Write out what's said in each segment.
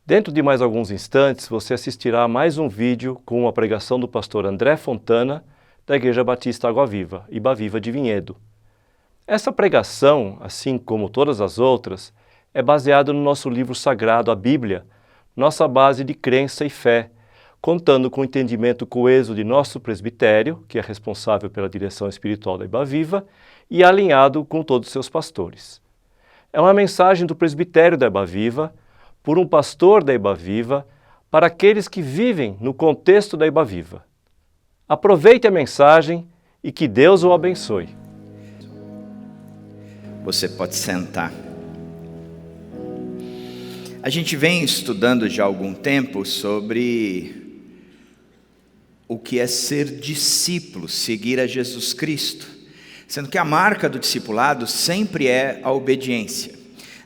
Dentro de mais alguns instantes, você assistirá a mais um vídeo com uma pregação do pastor André Fontana, da Igreja Batista Água Viva, Ibaviva de Vinhedo. Essa pregação, assim como todas as outras, é baseada no nosso livro sagrado, a Bíblia, nossa base de crença e fé, contando com o entendimento coeso de nosso presbitério, que é responsável pela direção espiritual da Ibaviva, e alinhado com todos os seus pastores. É uma mensagem do presbitério da Ibaviva, por um pastor da Ibaviva, para aqueles que vivem no contexto da Ibaviva. Aproveite a mensagem e que Deus o abençoe. Você pode sentar. A gente vem estudando já há algum tempo sobre o que é ser discípulo, seguir a Jesus Cristo, sendo que a marca do discipulado sempre é a obediência.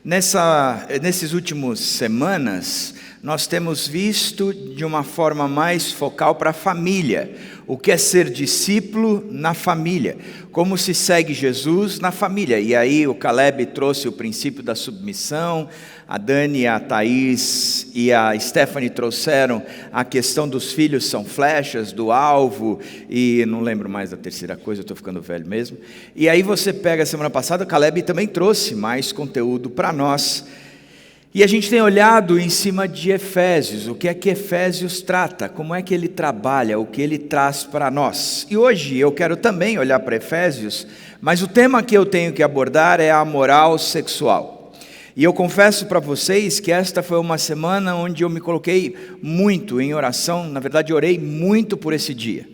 Nesses últimos semanas, nós temos visto de uma forma mais focal para a família, o que é ser discípulo na família, como se segue Jesus na família. E aí o Caleb trouxe o princípio da submissão, a Dani, a Thaís e a Stephanie trouxeram a questão dos filhos são flechas, do alvo, e não lembro mais da terceira coisa, eu estou ficando velho mesmo. E aí você pega a semana passada, o Caleb também trouxe mais conteúdo para nós. E a gente tem olhado em cima de Efésios, o que é que Efésios trata, como é que ele trabalha, o que ele traz para nós. E hoje eu quero também olhar para Efésios, mas o tema que eu tenho que abordar é a moral sexual. E eu confesso para vocês que esta foi uma semana onde eu me coloquei muito em oração, na verdade orei muito por esse dia.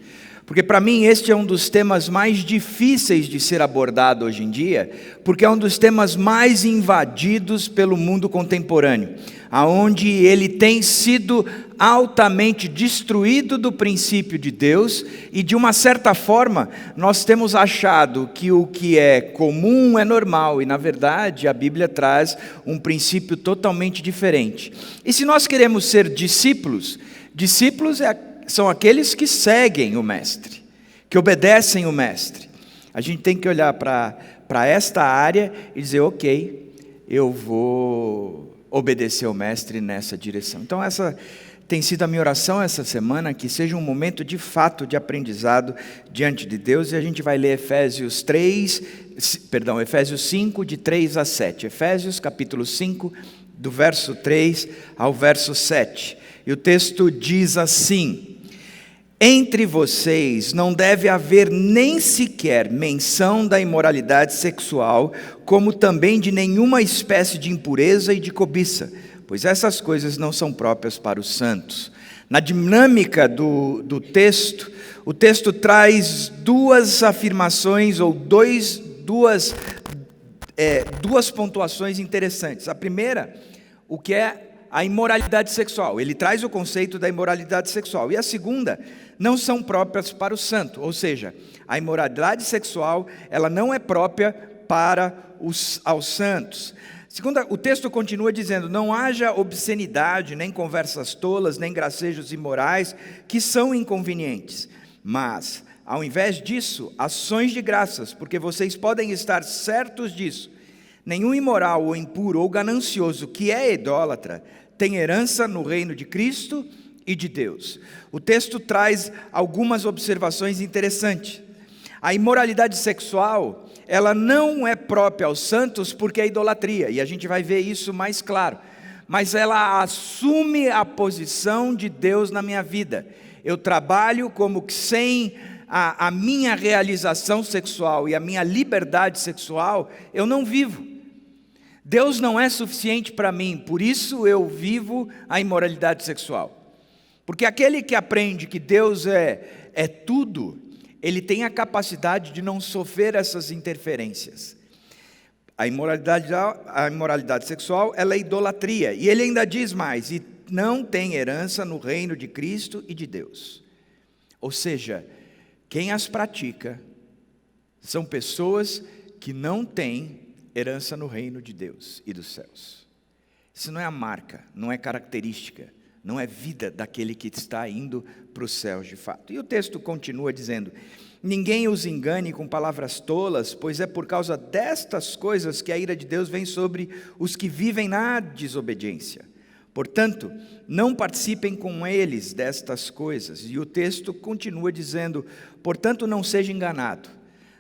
Porque para mim este é um dos temas mais difíceis de ser abordado hoje em dia, porque é um dos temas mais invadidos pelo mundo contemporâneo, aonde ele tem sido altamente destruído do princípio de Deus, e de uma certa forma nós temos achado que o que é comum é normal, e na verdade a Bíblia traz um princípio totalmente diferente. E se nós queremos ser discípulos são aqueles que seguem o Mestre, que obedecem o Mestre. A gente tem que olhar para esta área e dizer, ok, eu vou obedecer o Mestre nessa direção. Então essa tem sido a minha oração essa semana, que seja um momento de fato de aprendizado diante de Deus, e a gente vai ler Efésios 5, de 3 a 7. Efésios capítulo 5, do verso 3 ao verso 7. E o texto diz assim: entre vocês não deve haver nem sequer menção da imoralidade sexual, como também de nenhuma espécie de impureza e de cobiça, pois essas coisas não são próprias para os santos. Na dinâmica do texto, o texto traz duas afirmações, ou duas pontuações interessantes. A primeira, o que é a imoralidade sexual. Ele traz o conceito da imoralidade sexual. E a segunda, não são próprias para o santo. Ou seja, a imoralidade sexual, ela não é própria aos santos. Segunda, o texto continua dizendo, não haja obscenidade, nem conversas tolas, nem gracejos imorais, que são inconvenientes. Mas, ao invés disso, ações de graças, porque vocês podem estar certos disso. Nenhum imoral ou impuro ou ganancioso que é idólatra tem herança no reino de Cristo e de Deus. O texto traz algumas observações interessantes. A imoralidade sexual, ela não é própria aos santos porque é idolatria, e a gente vai ver isso mais claro. Mas ela assume a posição de Deus na minha vida. Eu trabalho como que sem a minha realização sexual e a minha liberdade sexual, eu não vivo. Deus não é suficiente para mim, por isso eu vivo a imoralidade sexual. Porque aquele que aprende que Deus é tudo, ele tem a capacidade de não sofrer essas interferências. A imoralidade sexual, ela é idolatria. E ele ainda diz mais, e não tem herança no reino de Cristo e de Deus. Ou seja, quem as pratica são pessoas que não têm herança no reino de Deus e dos céus. Isso não é a marca, não é característica, não é vida daquele que está indo para os céus de fato. E o texto continua dizendo, ninguém os engane com palavras tolas, pois é por causa destas coisas que a ira de Deus vem sobre os que vivem na desobediência. Portanto, não participem com eles destas coisas. E o texto continua dizendo: portanto, não seja enganado.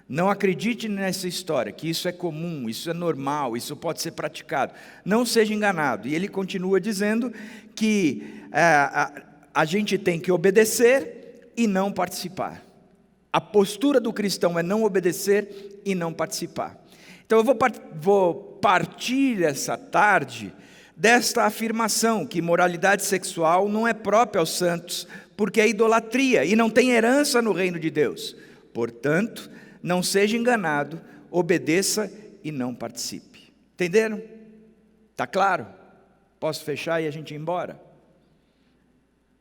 Não acredite nessa história, que isso é comum, isso é normal, isso pode ser praticado. Não seja enganado. E ele continua dizendo que a gente tem que obedecer e não participar. A postura do cristão é não obedecer e não participar. Então eu vou partir essa tarde desta afirmação que moralidade sexual não é própria aos santos, porque é idolatria e não tem herança no reino de Deus. Portanto, não seja enganado, obedeça e não participe. Entenderam? Está claro? Posso fechar e a gente ir embora?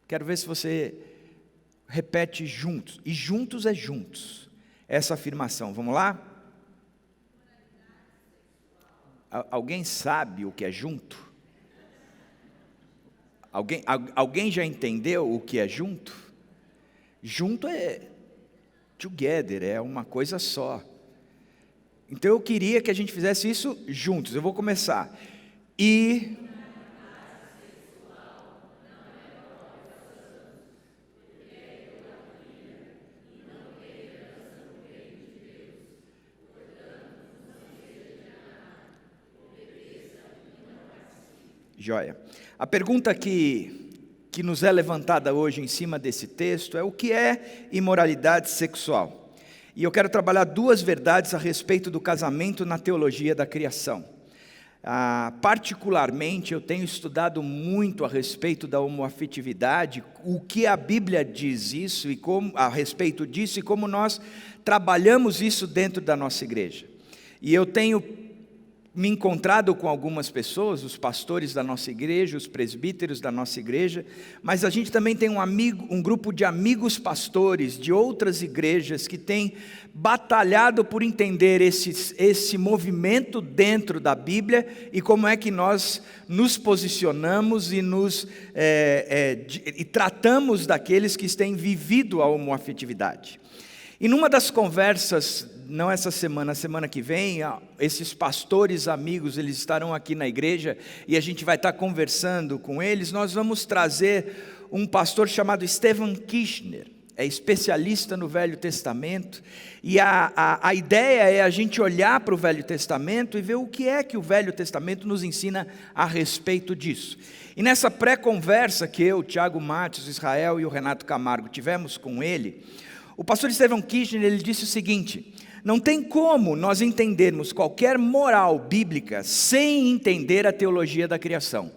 Quero ver se você repete juntos, e juntos é juntos, essa afirmação. Vamos lá? Alguém sabe o que é junto? Alguém já entendeu o que é junto? Junto é together, é uma coisa só. Então eu queria que a gente fizesse isso juntos. Eu vou começar. Joia. A pergunta que nos é levantada hoje em cima desse texto é: o que é imoralidade sexual? E eu quero trabalhar duas verdades a respeito do casamento na teologia da criação. Particularmente, eu tenho estudado muito a respeito da homoafetividade, o que a Bíblia diz isso e a respeito disso, e como nós trabalhamos isso dentro da nossa igreja. E eu tenho me encontrado com algumas pessoas, os pastores da nossa igreja, os presbíteros da nossa igreja, mas a gente também tem um grupo de amigos pastores de outras igrejas que tem batalhado por entender esse movimento dentro da Bíblia e como é que nós nos posicionamos e e tratamos daqueles que têm vivido a homoafetividade. E numa das conversas, não essa semana, a semana que vem, esses pastores amigos, eles estarão aqui na igreja e a gente vai estar conversando com eles. Nós vamos trazer um pastor chamado Stephen Kirchner, é especialista no Velho Testamento, e a ideia é a gente olhar para o Velho Testamento e ver o que é que o Velho Testamento nos ensina a respeito disso. E nessa pré-conversa que eu, Tiago Matos, Israel e o Renato Camargo tivemos com ele, o pastor Stephen Kirchner, ele disse o seguinte: não tem como nós entendermos qualquer moral bíblica sem entender a teologia da criação.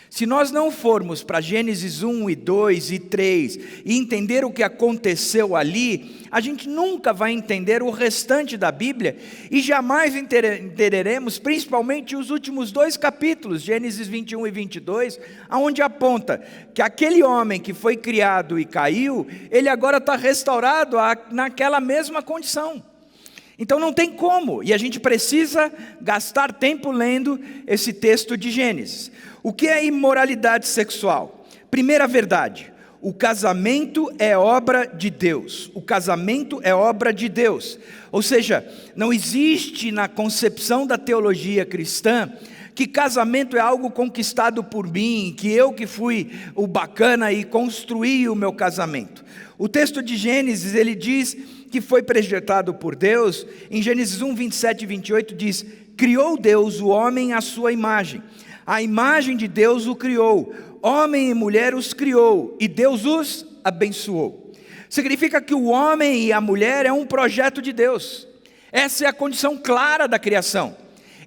Se nós não formos para Gênesis 1 e 2 e 3 e entender o que aconteceu ali, a gente nunca vai entender o restante da Bíblia e jamais entenderemos principalmente os últimos 2 capítulos, Gênesis 21 e 22, onde aponta que aquele homem que foi criado e caiu, ele agora está restaurado naquela mesma condição. Então não tem como, e a gente precisa gastar tempo lendo esse texto de Gênesis. O que é imoralidade sexual? Primeira verdade: o casamento é obra de Deus. O casamento é obra de Deus. Ou seja, não existe na concepção da teologia cristã que casamento é algo conquistado por mim, que eu que fui o bacana e construí o meu casamento. O texto de Gênesis, ele diz que foi projetado por Deus. Em Gênesis 1, 27 e 28 diz: criou Deus o homem à sua imagem. A imagem de Deus o criou, homem e mulher os criou, e Deus os abençoou. Significa que o homem e a mulher é um projeto de Deus. Essa é a condição clara da criação.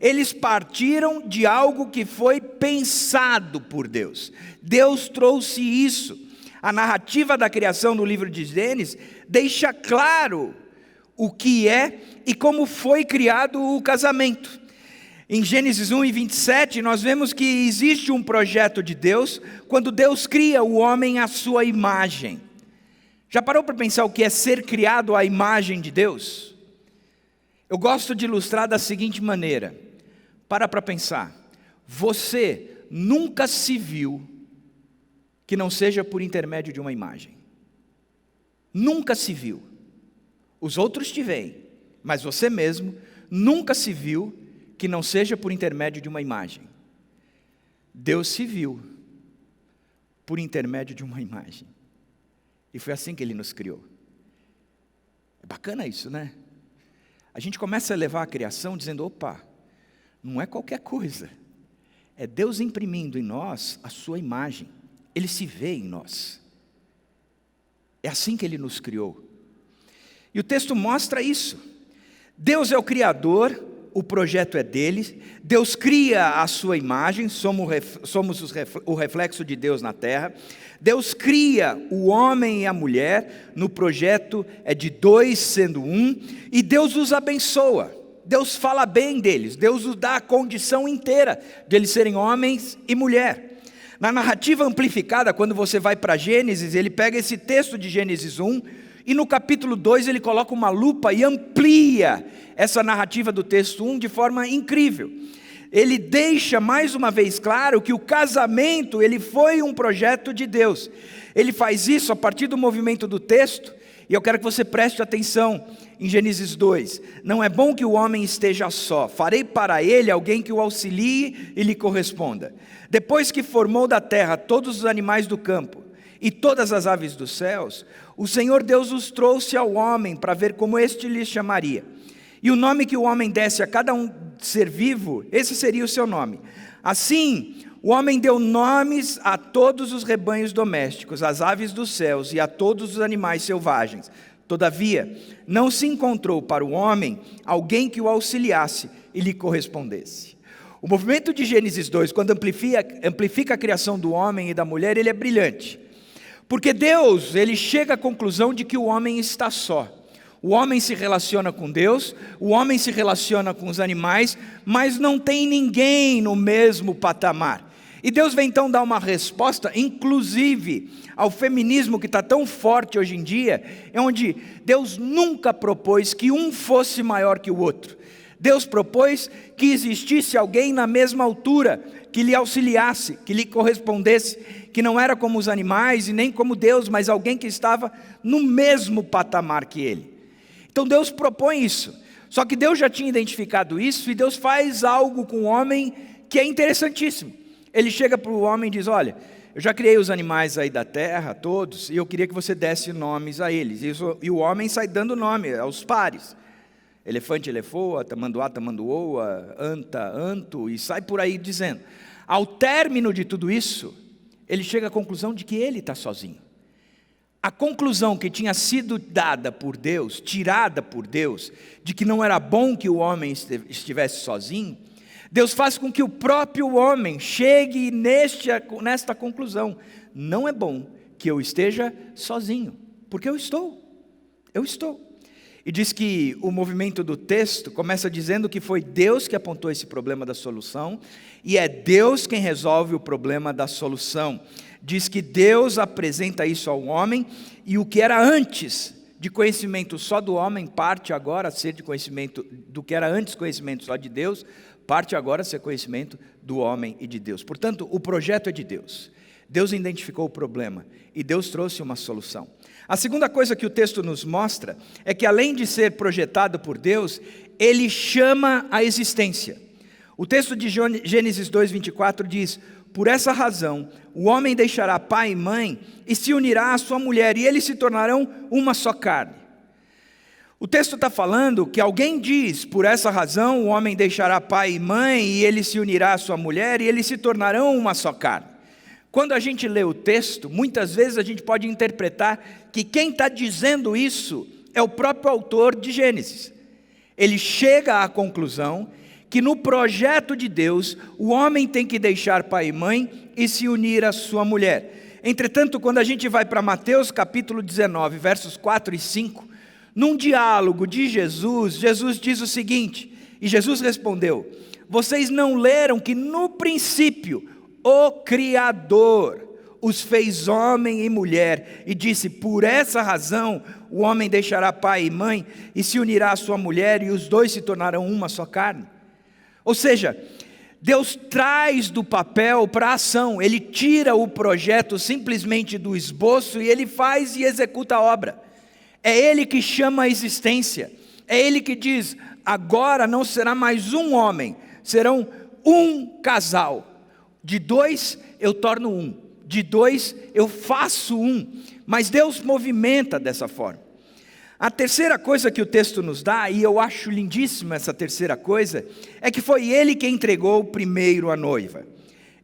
Eles partiram de algo que foi pensado por Deus. Deus trouxe isso. A narrativa da criação no livro de Gênesis deixa claro o que é e como foi criado o casamento. Em Gênesis 1 e 27, nós vemos que existe um projeto de Deus, quando Deus cria o homem à sua imagem. Já parou para pensar o que é ser criado à imagem de Deus? Eu gosto de ilustrar da seguinte maneira: para pensar, você nunca se viu que não seja por intermédio de uma imagem. Nunca se viu. Os outros te veem, mas você mesmo nunca se viu que não seja por intermédio de uma imagem. Deus se viu por intermédio de uma imagem. E foi assim que Ele nos criou. É bacana isso, né? A gente começa a levar a criação dizendo, opa, não é qualquer coisa. É Deus imprimindo em nós a sua imagem. Ele se vê em nós. É assim que Ele nos criou. E o texto mostra isso. Deus é o Criador, o projeto é dele. Deus cria a sua imagem, somos o reflexo de Deus na terra. Deus cria o homem e a mulher, no projeto é de dois sendo um. E Deus os abençoa. Deus fala bem deles. Deus os dá a condição inteira de eles serem homens e mulher. Na narrativa amplificada, quando você vai para Gênesis, ele pega esse texto de Gênesis 1, e no capítulo 2 ele coloca uma lupa e amplia essa narrativa do texto 1 de forma incrível. Ele deixa mais uma vez claro que o casamento ele foi um projeto de Deus. Ele faz isso a partir do movimento do texto, e eu quero que você preste atenção em Gênesis 2. Não é bom que o homem esteja só, farei para ele alguém que o auxilie e lhe corresponda. Depois que formou da terra todos os animais do campo e todas as aves dos céus, o Senhor Deus os trouxe ao homem para ver como este lhes chamaria. E o nome que o homem desse a cada um ser vivo, esse seria o seu nome. Assim, o homem deu nomes a todos os rebanhos domésticos, às aves dos céus e a todos os animais selvagens. Todavia, não se encontrou para o homem alguém que o auxiliasse e lhe correspondesse. O movimento de Gênesis 2, quando amplifica a criação do homem e da mulher, ele é brilhante. Porque Deus, ele chega à conclusão de que o homem está só. O homem se relaciona com Deus, o homem se relaciona com os animais, mas não tem ninguém no mesmo patamar. E Deus vem então dar uma resposta, inclusive ao feminismo que está tão forte hoje em dia, é onde Deus nunca propôs que um fosse maior que o outro. Deus propôs que existisse alguém na mesma altura, que lhe auxiliasse, que lhe correspondesse, que não era como os animais e nem como Deus, mas alguém que estava no mesmo patamar que ele. Então Deus propõe isso, só que Deus já tinha identificado isso e Deus faz algo com o homem que é interessantíssimo. Ele chega para o homem e diz, olha, eu já criei os animais aí da terra, todos, e eu queria que você desse nomes a eles. E o homem sai dando nome aos pares. Elefante, elefoa, tamanduá, tamanduoa, anta, anto, e sai por aí dizendo. Ao término de tudo isso, ele chega à conclusão de que ele está sozinho. A conclusão que tinha sido dada por Deus, tirada por Deus, de que não era bom que o homem estivesse sozinho, Deus faz com que o próprio homem chegue nesta conclusão. Não é bom que eu esteja sozinho, porque eu estou. E diz que o movimento do texto começa dizendo que foi Deus que apontou esse problema da solução, e é Deus quem resolve o problema da solução. Diz que Deus apresenta isso ao homem, e o que era antes de conhecimento só do homem, parte agora a ser de conhecimento, do que era antes conhecimento só de Deus, parte agora a ser conhecimento do homem e de Deus. Portanto, o projeto é de Deus. Deus identificou o problema, e Deus trouxe uma solução. A segunda coisa que o texto nos mostra é que, além de ser projetado por Deus, ele chama a existência. O texto de Gênesis 2:24 diz, por essa razão, o homem deixará pai e mãe e se unirá à sua mulher, e eles se tornarão uma só carne. O texto está falando que alguém diz, por essa razão, o homem deixará pai e mãe e ele se unirá à sua mulher, e eles se tornarão uma só carne. Quando a gente lê o texto, muitas vezes a gente pode interpretar que quem está dizendo isso é o próprio autor de Gênesis. Ele chega à conclusão que no projeto de Deus, o homem tem que deixar pai e mãe e se unir à sua mulher. Entretanto, quando a gente vai para Mateus capítulo 19, versos 4 e 5, num diálogo de Jesus, Jesus diz o seguinte, e Jesus respondeu, vocês não leram que no princípio o Criador os fez homem e mulher, e disse, por essa razão o homem deixará pai e mãe, e se unirá à sua mulher, e os dois se tornarão uma só carne. Ou seja, Deus traz do papel para a ação, Ele tira o projeto simplesmente do esboço, e Ele faz e executa a obra. É Ele que chama a existência, é Ele que diz, agora não será mais um homem, serão um casal. De dois eu torno um, de dois eu faço um. Mas Deus movimenta dessa forma. A terceira coisa que o texto nos dá, e eu acho lindíssima essa terceira coisa, é que foi Ele quem entregou primeiro a noiva.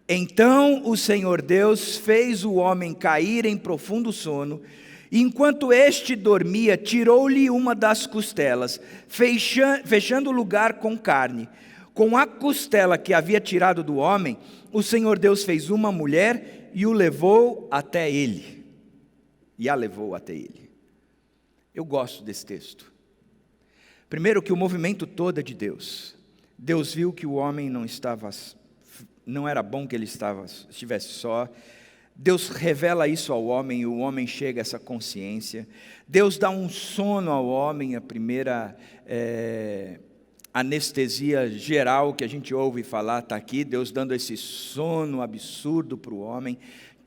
Então o Senhor Deus fez o homem cair em profundo sono, e enquanto este dormia, tirou-lhe uma das costelas, fechando o lugar com carne. Com a costela que havia tirado do homem, o Senhor Deus fez uma mulher e o levou até ele. E a levou até ele. Eu gosto desse texto. Primeiro, que o movimento todo é de Deus. Deus viu que o homem não era bom que ele estivesse só. Deus revela isso ao homem e o homem chega a essa consciência. Deus dá um sono ao homem, a primeira anestesia geral que a gente ouve falar está aqui. Deus dando esse sono absurdo para o homem.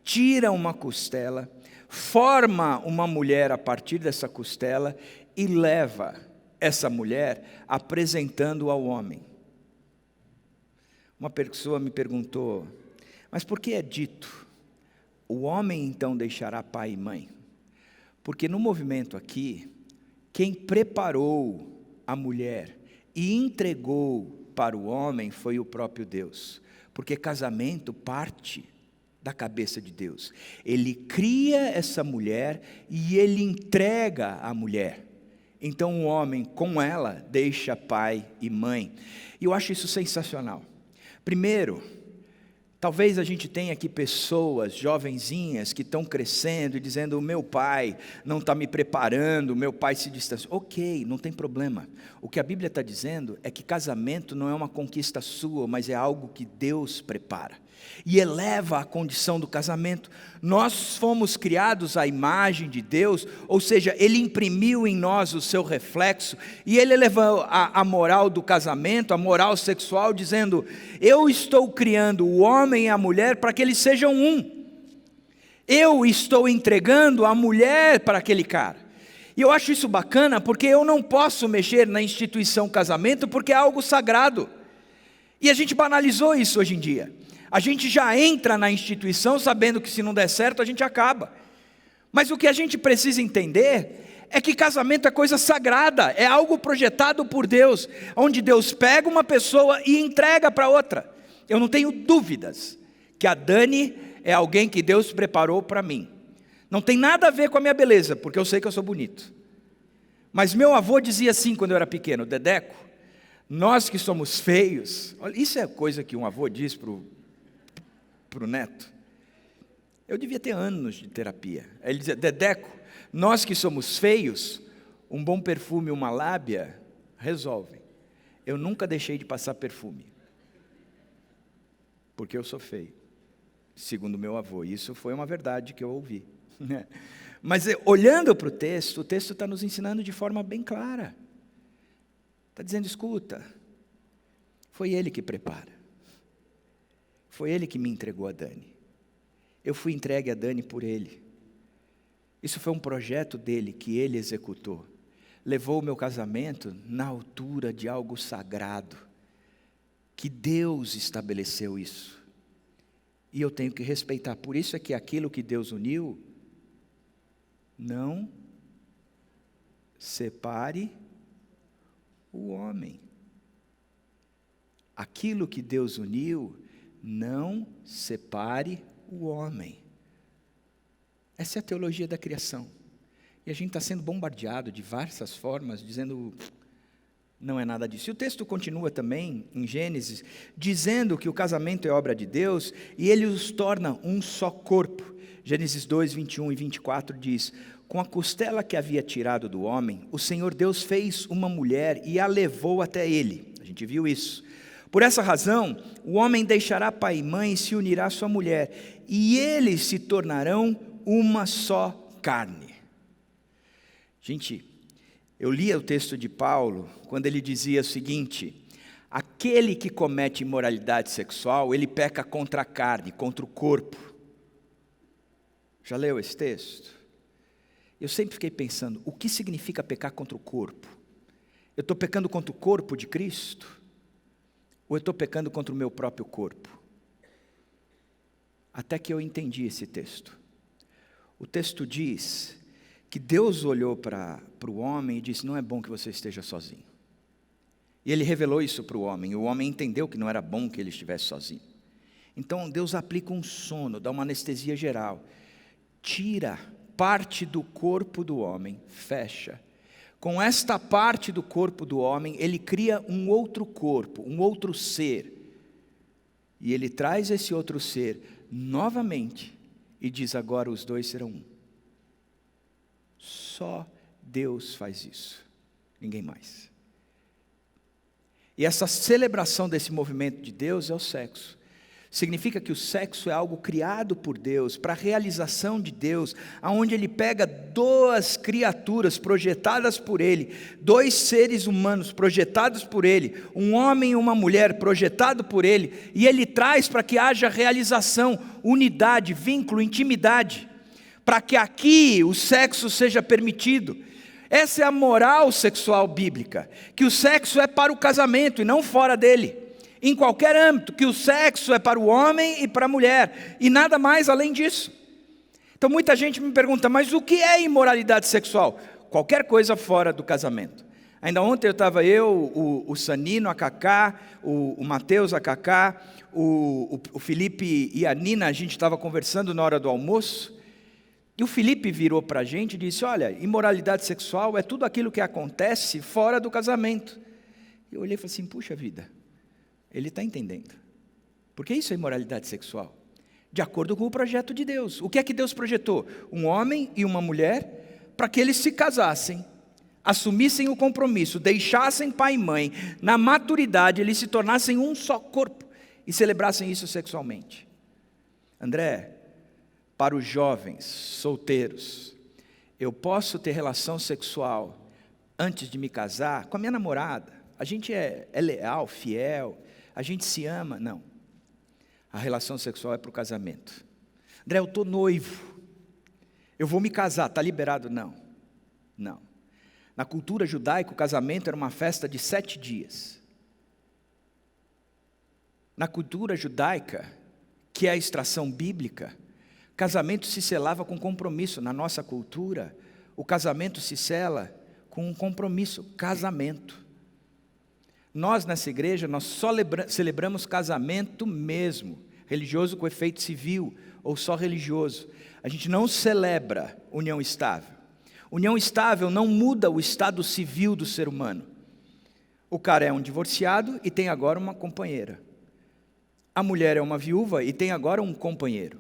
Tira uma costela, forma uma mulher a partir dessa costela e leva essa mulher apresentando ao homem. Uma pessoa me perguntou, mas por que é dito, o homem então deixará pai e mãe? Porque no movimento aqui, quem preparou a mulher e entregou para o homem foi o próprio Deus. Porque casamento parte da cabeça de Deus. Ele cria essa mulher e ele entrega a mulher. Então o homem com ela deixa pai e mãe. E eu acho isso sensacional. Primeiro, talvez a gente tenha aqui pessoas, jovenzinhas, que estão crescendo e dizendo, o meu pai não está me preparando, o meu pai se distanciou. Ok, não tem problema. O que a Bíblia está dizendo é que casamento não é uma conquista sua, mas é algo que Deus prepara. E eleva a condição do casamento. Nós fomos criados à imagem de Deus, ou seja, Ele imprimiu em nós o seu reflexo, e Ele elevou a moral do casamento, a moral sexual, dizendo, eu estou criando o homem e a mulher para que eles sejam um. Eu estou entregando a mulher para aquele cara. E eu acho isso bacana, porque eu não posso mexer na instituição casamento, porque é algo sagrado. E a gente banalizou isso hoje em dia. A gente já entra na instituição sabendo que se não der certo a gente acaba. Mas o que a gente precisa entender é que casamento é coisa sagrada, é algo projetado por Deus, onde Deus pega uma pessoa e entrega para outra. Eu não tenho dúvidas que a Dani é alguém que Deus preparou para mim. Não tem nada a ver com a minha beleza, porque eu sei que eu sou bonito. Mas meu avô dizia assim quando eu era pequeno, Dedeco, nós que somos feios, olha, isso é coisa que um avô diz para o neto. Eu devia ter anos de terapia. Ele dizia, Dedeco, nós que somos feios, um bom perfume e uma lábia resolvem. Eu nunca deixei de passar perfume, porque eu sou feio, segundo meu avô. Isso foi uma verdade que eu ouvi. Mas olhando para o texto está nos ensinando de forma bem clara. Está dizendo, escuta, foi Ele que prepara. Foi Ele que me entregou a Dani. Eu fui entregue a Dani por Ele. Isso foi um projeto dele que Ele executou. Levou o meu casamento na altura de algo sagrado. Que Deus estabeleceu isso. E eu tenho que respeitar. Por isso é que aquilo que Deus uniu, não separe o homem. Aquilo que Deus uniu, não separe o homem. Essa é a teologia da criação. E a gente está sendo bombardeado de várias formas, dizendo, não é nada disso. E o texto continua também, em Gênesis, dizendo que o casamento é obra de Deus, e Ele os torna um só corpo. Gênesis 2, 21 e 24 diz, com a costela que havia tirado do homem, o Senhor Deus fez uma mulher e a levou até Ele. A gente viu isso. Por essa razão, o homem deixará pai e mãe e se unirá à sua mulher, e eles se tornarão uma só carne. Gente, eu lia o texto de Paulo, quando ele dizia o seguinte, aquele que comete imoralidade sexual, ele peca contra a carne, contra o corpo. Já leu esse texto? Eu sempre fiquei pensando, o que significa pecar contra o corpo? Eu estou pecando contra o corpo de Cristo? Ou eu estou pecando contra o meu próprio corpo? até que eu entendi esse texto. O texto diz que Deus olhou para o homem e disse: não é bom que você esteja sozinho. E Ele revelou isso para o homem, e o homem entendeu que não era bom que ele estivesse sozinho. Então Deus aplica um sono, dá uma anestesia geral, tira parte do corpo do homem, fecha. Com esta parte do corpo do homem, Ele cria um outro corpo, um outro ser. E Ele traz esse outro ser novamente e diz: agora os dois serão um. Só Deus faz isso, ninguém mais. E essa celebração desse movimento de Deus é o sexo. Significa que o sexo é algo criado por Deus, para a realização de Deus, aonde Ele pega duas criaturas projetadas por Ele, dois seres humanos projetados por Ele, um homem e uma mulher projetado por Ele, e Ele traz para que haja realização, unidade, vínculo, intimidade, para que aqui o sexo seja permitido. Essa é a moral sexual bíblica, que o sexo é para o casamento e não fora dele. Em qualquer âmbito, que o sexo é para o homem e para a mulher, e nada mais além disso. Então muita gente me pergunta: mas o que é imoralidade sexual? Qualquer coisa fora do casamento. Ainda ontem estava o Sanino, a Cacá, o Mateus, a Cacá, o Felipe e a Nina, a gente estava conversando na hora do almoço, e o Felipe virou para a gente e disse: olha, imoralidade sexual é tudo aquilo que acontece fora do casamento. Eu olhei e falei assim: puxa vida, ele está entendendo. Porque isso é imoralidade sexual. De acordo com o projeto de Deus. O que é que Deus projetou? Um homem e uma mulher, para que eles se casassem, assumissem o compromisso, deixassem pai e mãe, na maturidade eles se tornassem um só corpo, e celebrassem isso sexualmente. André, para os jovens, solteiros, eu posso ter relação sexual antes de me casar com a minha namorada? A gente é leal, fiel, a gente se ama? Não. A relação sexual é para o casamento. André, eu estou noivo, eu vou me casar, está liberado? Não. Não. Na cultura judaica, o casamento era uma festa de 7 dias. Na cultura judaica, que é a extração bíblica, casamento se selava com compromisso. Na nossa cultura, o casamento se sela com um compromisso, casamento. Nós nessa igreja, nós só celebramos casamento mesmo, religioso com efeito civil, ou só religioso. A gente não celebra união estável. União estável não muda o estado civil do ser humano. O cara é um divorciado e tem agora uma companheira. A mulher é uma viúva e tem agora um companheiro.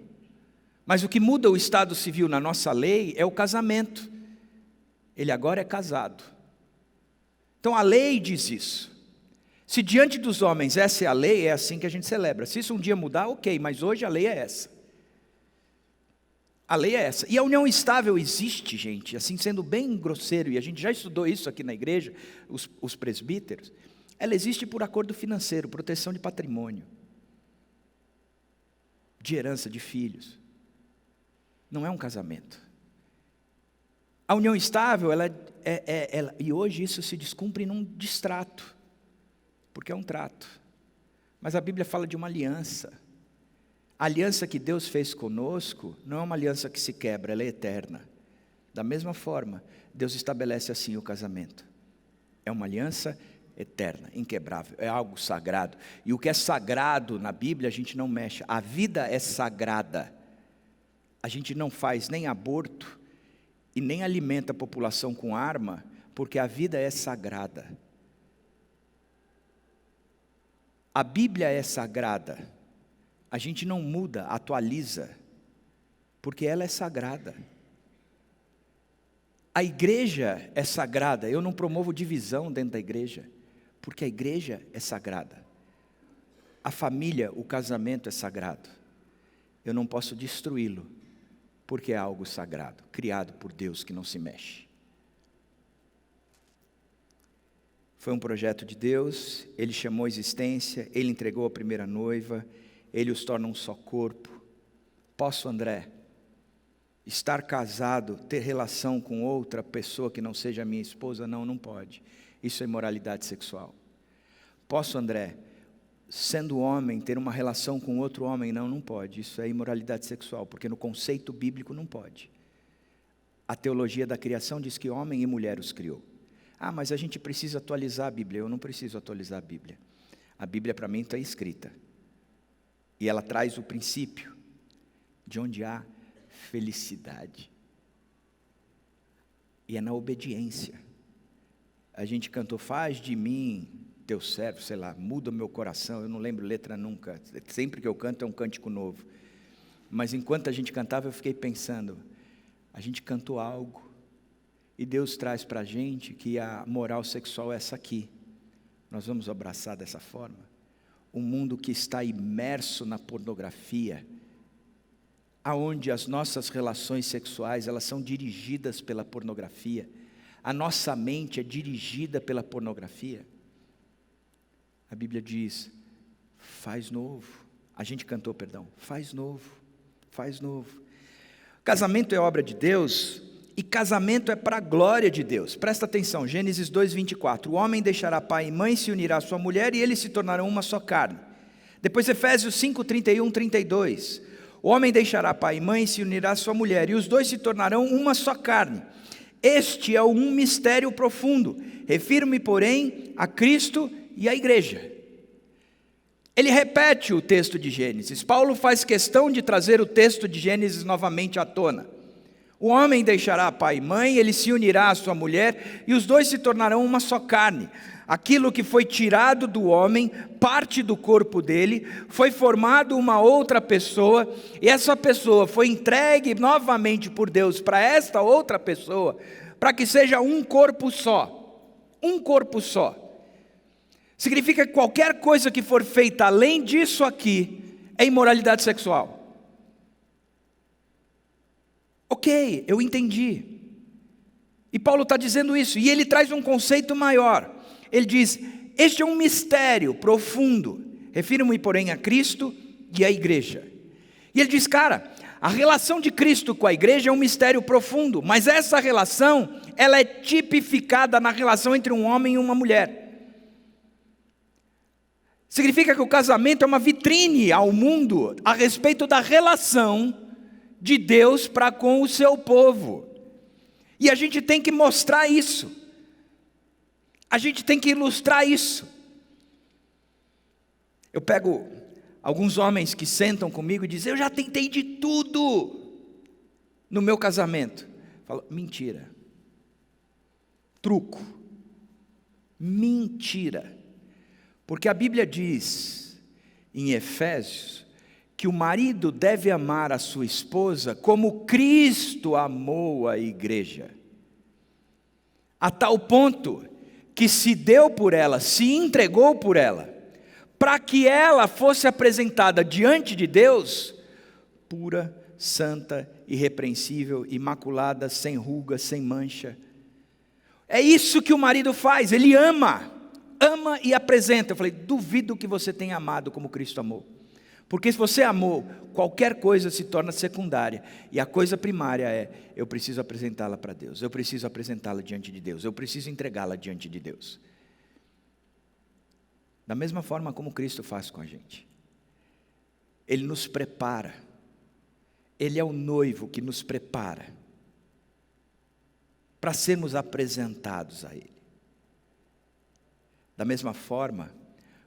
Mas o que muda o estado civil na nossa lei é o casamento. Ele agora é casado. Então a lei diz isso. Se diante dos homens essa é a lei, é assim que a gente celebra. Se isso um dia mudar, ok, mas hoje a lei é essa. A lei é essa. E a união estável existe, gente, assim sendo bem grosseiro, e a gente já estudou isso aqui na igreja, os presbíteros. Ela existe por acordo financeiro, proteção de patrimônio, de herança de filhos. Não é um casamento. A união estável, e hoje isso se descumpre num distrato, porque é um trato. Mas a Bíblia fala de uma aliança. A aliança que Deus fez conosco não é uma aliança que se quebra, ela é eterna. Da mesma forma, Deus estabelece assim o casamento. É uma aliança eterna, inquebrável, é algo sagrado. E o que é sagrado na Bíblia a gente não mexe. A vida é sagrada. A gente não faz nem aborto e nem alimenta a população com arma, porque a vida é sagrada. A Bíblia é sagrada. A gente não muda, atualiza, porque ela é sagrada. A igreja é sagrada. Eu não promovo divisão dentro da igreja, porque a igreja é sagrada. A família, o casamento é sagrado. Eu não posso destruí-lo, porque é algo sagrado, criado por Deus que não se mexe. Foi um projeto de Deus, Ele chamou a existência, Ele entregou a primeira noiva, Ele os torna um só corpo. Posso, André, estar casado, ter relação com outra pessoa que não seja minha esposa? Não, não pode. Isso é imoralidade sexual. Posso, André, sendo homem, ter uma relação com outro homem. Não pode. Isso é imoralidade sexual, porque no conceito bíblico não pode. A teologia da criação diz que homem e mulher os criou. Mas a gente precisa atualizar a Bíblia. Eu não preciso atualizar a Bíblia. A Bíblia para mim está escrita. E ela traz o princípio de onde há felicidade. E é na obediência. A gente cantou, faz de mim teu servo, sei lá, muda o meu coração. Eu não lembro letra nunca. Sempre que eu canto é um cântico novo. Mas enquanto a gente cantava, eu fiquei pensando, a gente cantou algo. E Deus traz para a gente que a moral sexual é essa aqui. Nós vamos abraçar dessa forma. Um mundo que está imerso na pornografia, aonde as nossas relações sexuais, elas são dirigidas pela pornografia. A nossa mente é dirigida pela pornografia. A Bíblia diz, faz novo. A gente cantou, perdão, faz novo, faz novo. Casamento é obra de Deus, e casamento é para a glória de Deus. Presta atenção, Gênesis 2:24. O homem deixará pai e mãe, se unirá à sua mulher, e eles se tornarão uma só carne. Depois Efésios 5:31, 32. O homem deixará pai e mãe, se unirá à sua mulher, e os dois se tornarão uma só carne. Este é um mistério profundo. Refiro-me, porém, a Cristo e à igreja. Ele repete o texto de Gênesis. Paulo faz questão de trazer o texto de Gênesis novamente à tona. O homem deixará pai e mãe, ele se unirá à sua mulher, e os dois se tornarão uma só carne. Aquilo que foi tirado do homem, parte do corpo dele, foi formado uma outra pessoa, e essa pessoa foi entregue novamente por Deus para esta outra pessoa, para que seja um corpo só. Um corpo só. Significa que qualquer coisa que for feita além disso aqui, é imoralidade sexual. Ok, eu entendi. E Paulo está dizendo isso, e ele traz um conceito maior. Ele diz, este é um mistério profundo. Refiro-me, porém, a Cristo e à igreja. E ele diz, cara, a relação de Cristo com a igreja é um mistério profundo, mas essa relação, ela é tipificada na relação entre um homem e uma mulher. Significa que o casamento é uma vitrine ao mundo a respeito da relação de Deus para com o seu povo. E a gente tem que mostrar isso. A gente tem que ilustrar isso. Eu pego alguns homens que sentam comigo e dizem, eu já tentei de tudo no meu casamento. Falo, mentira. Truco. Mentira. Porque a Bíblia diz, em Efésios, que o marido deve amar a sua esposa como Cristo amou a igreja. A tal ponto que se deu por ela, se entregou por ela, para que ela fosse apresentada diante de Deus, pura, santa, irrepreensível, imaculada, sem ruga, sem mancha. É isso que o marido faz, ele ama e apresenta. Eu falei, duvido que você tenha amado como Cristo amou. Porque se você amou, qualquer coisa se torna secundária. E a coisa primária é, eu preciso apresentá-la para Deus. Eu preciso apresentá-la diante de Deus. Eu preciso entregá-la diante de Deus. Da mesma forma como Cristo faz com a gente. Ele nos prepara. Ele é o noivo que nos prepara para sermos apresentados a Ele. Da mesma forma,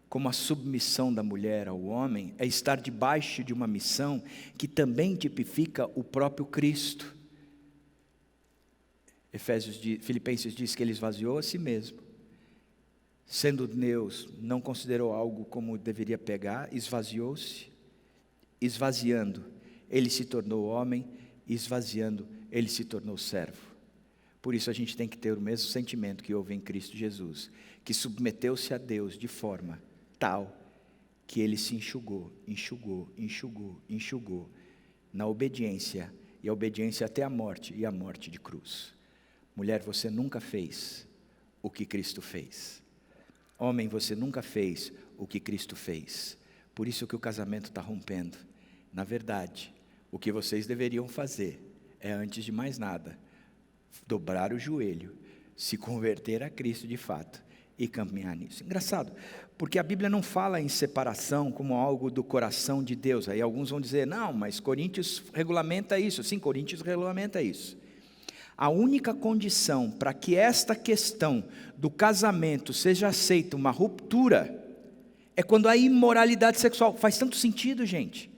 como a submissão da mulher ao homem é estar debaixo de uma missão que também tipifica o próprio Cristo. Filipenses diz que ele esvaziou a si mesmo. Sendo Deus, não considerou algo como deveria pegar, esvaziou-se. Esvaziando, ele se tornou homem, esvaziando, ele se tornou servo. Por isso a gente tem que ter o mesmo sentimento que houve em Cristo Jesus, que submeteu-se a Deus de forma tal que ele se enxugou na obediência, e a obediência até a morte, e a morte de cruz. Mulher, você nunca fez o que Cristo fez. Homem, você nunca fez o que Cristo fez. Por isso que o casamento está rompendo. Na verdade, o que vocês deveriam fazer é, antes de mais nada, dobrar o joelho, se converter a Cristo de fato, e caminhar nisso. Engraçado, porque a Bíblia não fala em separação como algo do coração de Deus. Aí alguns vão dizer, não, mas Coríntios regulamenta isso. Sim, Coríntios regulamenta isso. A única condição para que esta questão do casamento seja aceita, uma ruptura, é quando há imoralidade sexual. Faz tanto sentido, gente.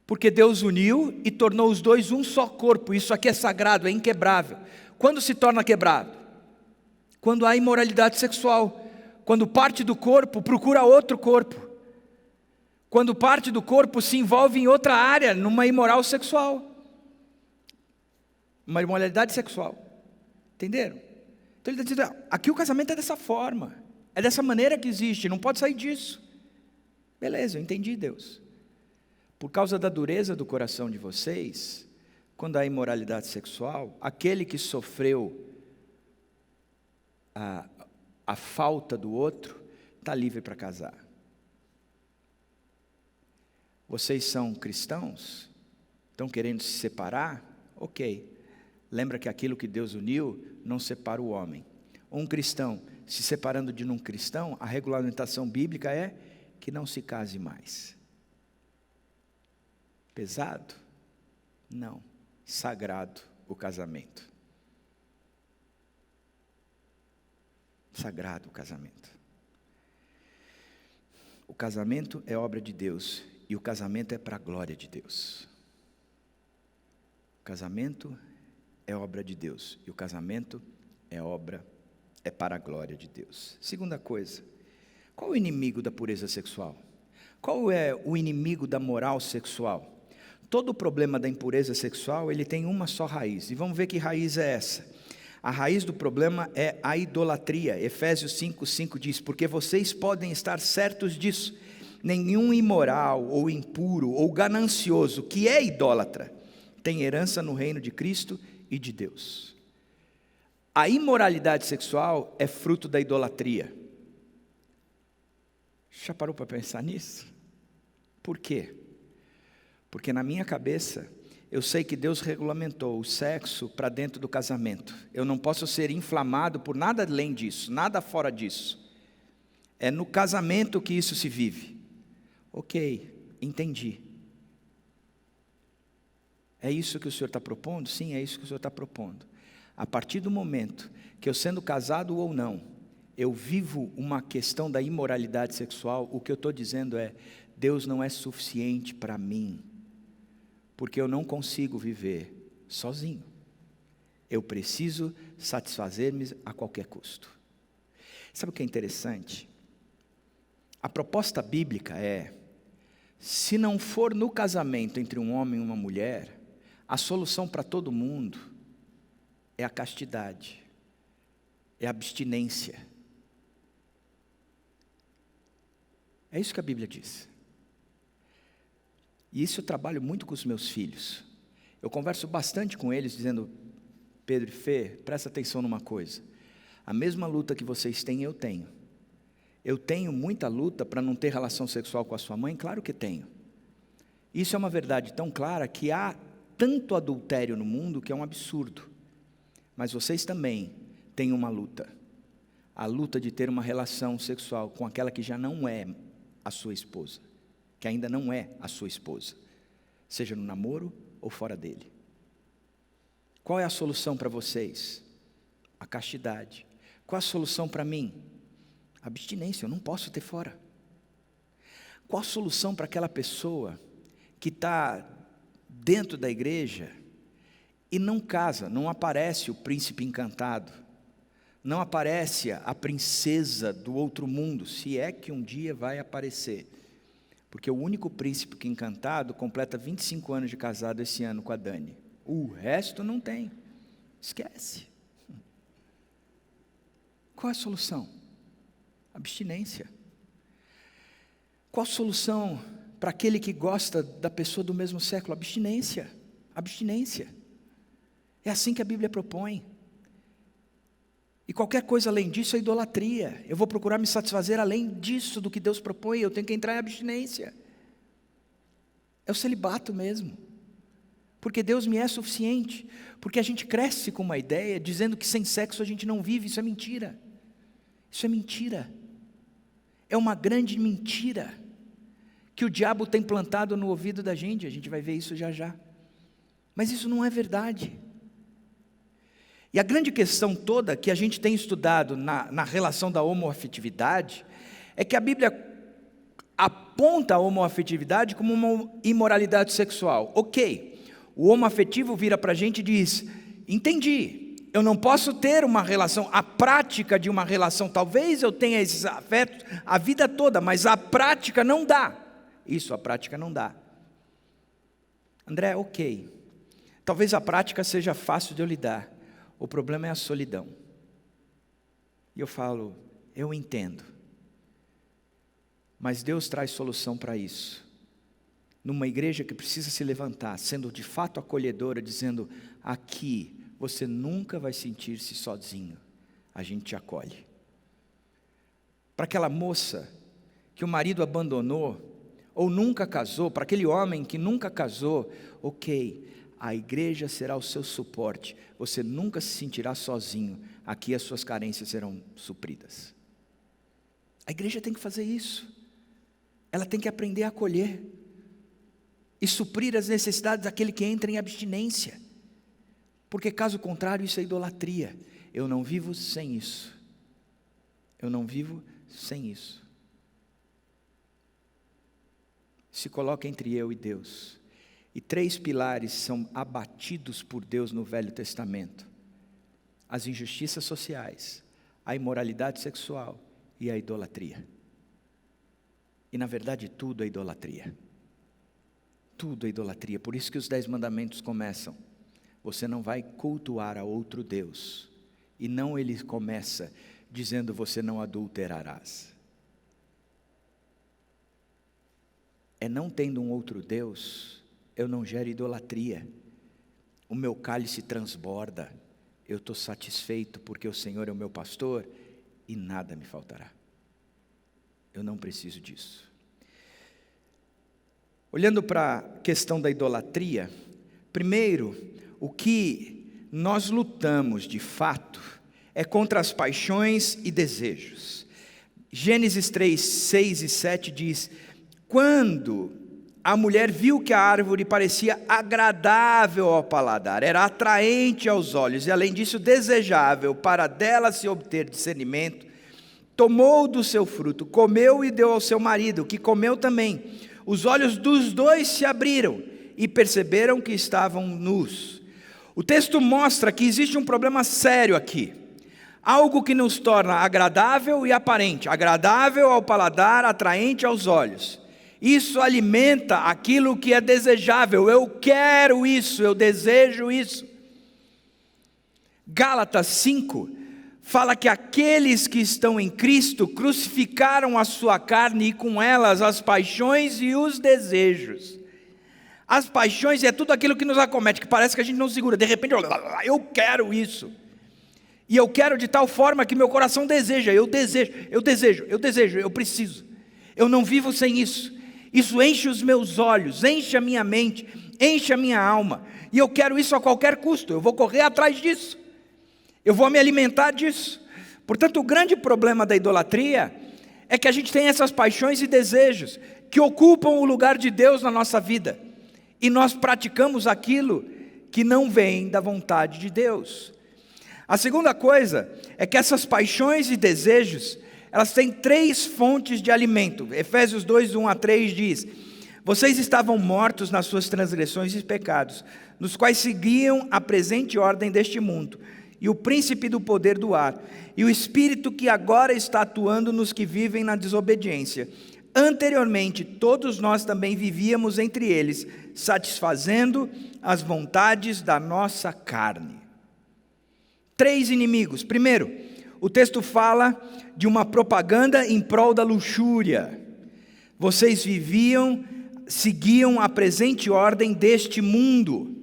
Porque Deus uniu e tornou os dois um só corpo. Isso aqui é sagrado, é inquebrável. Quando se torna quebrado? Quando há imoralidade sexual. Quando parte do corpo procura outro corpo. Quando parte do corpo se envolve em outra área, numa imoral sexual. Uma imoralidade sexual. Entenderam? Então ele está dizendo, aqui o casamento é dessa forma. É dessa maneira que existe, não pode sair disso. Beleza, eu entendi, Deus. Por causa da dureza do coração de vocês, quando há imoralidade sexual, aquele que sofreu a falta do outro, está livre para casar. Vocês são cristãos? Estão querendo se separar? Ok. Lembra que aquilo que Deus uniu, não separa o homem. Um cristão se separando de um cristão, a regulamentação bíblica é que não se case mais. Pesado? Não. Sagrado o casamento. Sagrado o casamento. O casamento é obra de Deus e o casamento é para a glória de Deus. O casamento é obra de Deus e o casamento é para a glória de Deus. Segunda coisa, qual é o inimigo da pureza sexual? Qual é o inimigo da moral sexual? Todo o problema da impureza sexual, ele tem uma só raiz. E vamos ver que raiz é essa. A raiz do problema é a idolatria. Efésios 5:5 diz, porque vocês podem estar certos disso. Nenhum imoral, ou impuro, ou ganancioso, que é idólatra, tem herança no reino de Cristo e de Deus. A imoralidade sexual é fruto da idolatria. Já parou para pensar nisso? Por quê? Porque na minha cabeça, eu sei que Deus regulamentou o sexo para dentro do casamento. Eu não posso ser inflamado por nada além disso, nada fora disso. É no casamento que isso se vive. Ok, entendi. É isso que o Senhor está propondo? Sim, é isso que o Senhor está propondo. A partir do momento que eu, sendo casado ou não, eu vivo uma questão da imoralidade sexual, o que eu estou dizendo é, Deus não é suficiente para mim, porque eu não consigo viver sozinho. Eu preciso satisfazer-me a qualquer custo. Sabe o que é interessante? A proposta bíblica é, se não for no casamento entre um homem e uma mulher, a solução para todo mundo é a castidade, é a abstinência. É isso que a Bíblia diz. E isso eu trabalho muito com os meus filhos. Eu converso bastante com eles, dizendo, Pedro e Fê, presta atenção numa coisa. A mesma luta que vocês têm, eu tenho. Eu tenho muita luta para não ter relação sexual com a sua mãe? Claro que tenho. Isso é uma verdade tão clara que há tanto adultério no mundo que é um absurdo. Mas vocês também têm uma luta. A luta de ter uma relação sexual com aquela que já não é a sua esposa. Que ainda não é a sua esposa. Seja no namoro ou fora dele. Qual é a solução para vocês? A castidade. Qual a solução para mim? A abstinência, eu não posso ter fora. Qual a solução para aquela pessoa que está dentro da igreja e não casa, não aparece o príncipe encantado, não aparece a princesa do outro mundo, se é que um dia vai aparecer, porque o único príncipe encantado completa 25 anos de casado esse ano com a Dani, o resto não tem, esquece. Qual é a solução? Abstinência. Qual a solução para aquele que gosta da pessoa do mesmo século? Abstinência. Abstinência. É assim que a Bíblia propõe. E qualquer coisa além disso é idolatria. Eu vou procurar me satisfazer além disso do que Deus propõe. Eu tenho que entrar em abstinência. É o celibato mesmo. Porque Deus me é suficiente. Porque a gente cresce com uma ideia dizendo que sem sexo a gente não vive. Isso é mentira. Isso é mentira. É uma grande mentira que o diabo tem plantado no ouvido da gente. A gente vai ver isso já já. Mas isso não é verdade. E a grande questão toda que a gente tem estudado na relação da homoafetividade é que a Bíblia aponta a homoafetividade como uma imoralidade sexual. Ok, o homoafetivo vira para a gente e diz: entendi, eu não posso ter uma relação, a prática de uma relação, talvez eu tenha esses afetos a vida toda, mas a prática não dá. Isso, a prática não dá. André, ok, talvez a prática seja fácil de eu lidar, o problema é a solidão. E eu falo, eu entendo, mas Deus traz solução para isso. Numa igreja que precisa se levantar, sendo de fato acolhedora, dizendo: aqui você nunca vai sentir-se sozinho, a gente te acolhe. Para aquela moça que o marido abandonou, ou nunca casou, para aquele homem que nunca casou, ok, a igreja será o seu suporte, você nunca se sentirá sozinho, aqui as suas carências serão supridas. A igreja tem que fazer isso, ela tem que aprender a acolher, e suprir as necessidades daquele que entra em abstinência, porque caso contrário isso é idolatria. Eu não vivo sem isso, eu não vivo sem isso. Se coloca entre eu e Deus, e 3 pilares são abatidos por Deus no Velho Testamento: as injustiças sociais, a imoralidade sexual e a idolatria. E na verdade tudo é idolatria. Tudo é idolatria. Por isso que os 10 mandamentos começam: você não vai cultuar a outro Deus. E não ele começa dizendo: você não adulterarás. É não tendo um outro Deus, eu não gero idolatria. O meu cálice transborda. Eu estou satisfeito porque o Senhor é o meu pastor e nada me faltará. Eu não preciso disso. Olhando para a questão da idolatria, primeiro, o que nós lutamos de fato é contra as paixões e desejos. Gênesis 3, 6 e 7 diz: quando a mulher viu que a árvore parecia agradável ao paladar, era atraente aos olhos e além disso desejável para dela se obter discernimento, tomou do seu fruto, comeu e deu ao seu marido, que comeu também. Os olhos dos dois se abriram e perceberam que estavam nus. O texto mostra que existe um problema sério aqui. Algo que nos torna agradável e aparente, agradável ao paladar, atraente aos olhos. Isso alimenta aquilo que é desejável. Eu quero isso, eu desejo isso. Gálatas 5 fala que aqueles que estão em Cristo crucificaram a sua carne e com elas as paixões e os desejos. As paixões é tudo aquilo que nos acomete, que parece que a gente não segura. De repente, eu quero isso. E eu quero de tal forma que meu coração deseja. Eu desejo, eu preciso. Eu não vivo sem isso. Isso enche os meus olhos, enche a minha mente, enche a minha alma. E eu quero isso a qualquer custo. Eu vou correr atrás disso. Eu vou me alimentar disso. Portanto, o grande problema da idolatria é que a gente tem essas paixões e desejos que ocupam o lugar de Deus na nossa vida. E nós praticamos aquilo que não vem da vontade de Deus. A segunda coisa é que essas paixões e desejos, elas têm 3 fontes de alimento. Efésios 2, 1 a 3 diz: vocês estavam mortos nas suas transgressões e pecados, nos quais seguiam a presente ordem deste mundo, e o príncipe do poder do ar, e o espírito que agora está atuando nos que vivem na desobediência. Anteriormente, todos nós também vivíamos entre eles, satisfazendo as vontades da nossa carne. 3 inimigos. Primeiro, o texto fala de uma propaganda em prol da luxúria. Vocês seguiam a presente ordem deste mundo.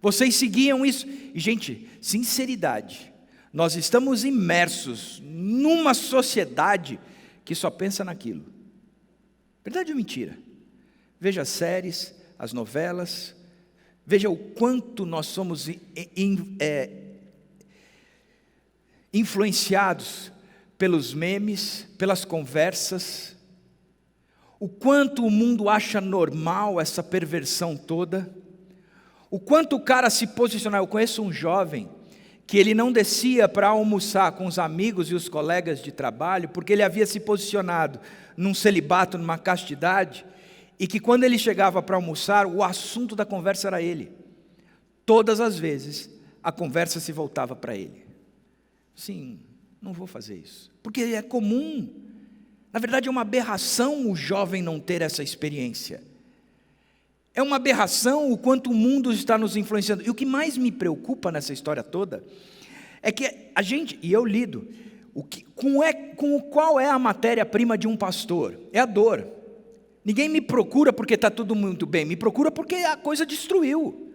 Vocês seguiam isso. E, gente, sinceridade, nós estamos imersos numa sociedade que só pensa naquilo. Verdade ou mentira? Veja as séries, as novelas, veja o quanto nós somos influenciados pelos memes, pelas conversas, o quanto o mundo acha normal essa perversão toda, o quanto o cara se posicionar. Eu conheço um jovem que ele não descia para almoçar com os amigos e os colegas de trabalho, porque ele havia se posicionado num celibato, numa castidade, e que quando ele chegava para almoçar, o assunto da conversa era ele. Todas as vezes, a conversa se voltava para ele. Sim, não vou fazer isso, porque é comum. Na verdade é uma aberração o jovem não ter essa experiência. É uma aberração o quanto o mundo está nos influenciando. E o que mais me preocupa nessa história toda é que a gente, e eu lido, qual é a matéria-prima de um pastor? É a dor. Ninguém me procura porque está tudo muito bem, me procura porque a coisa destruiu.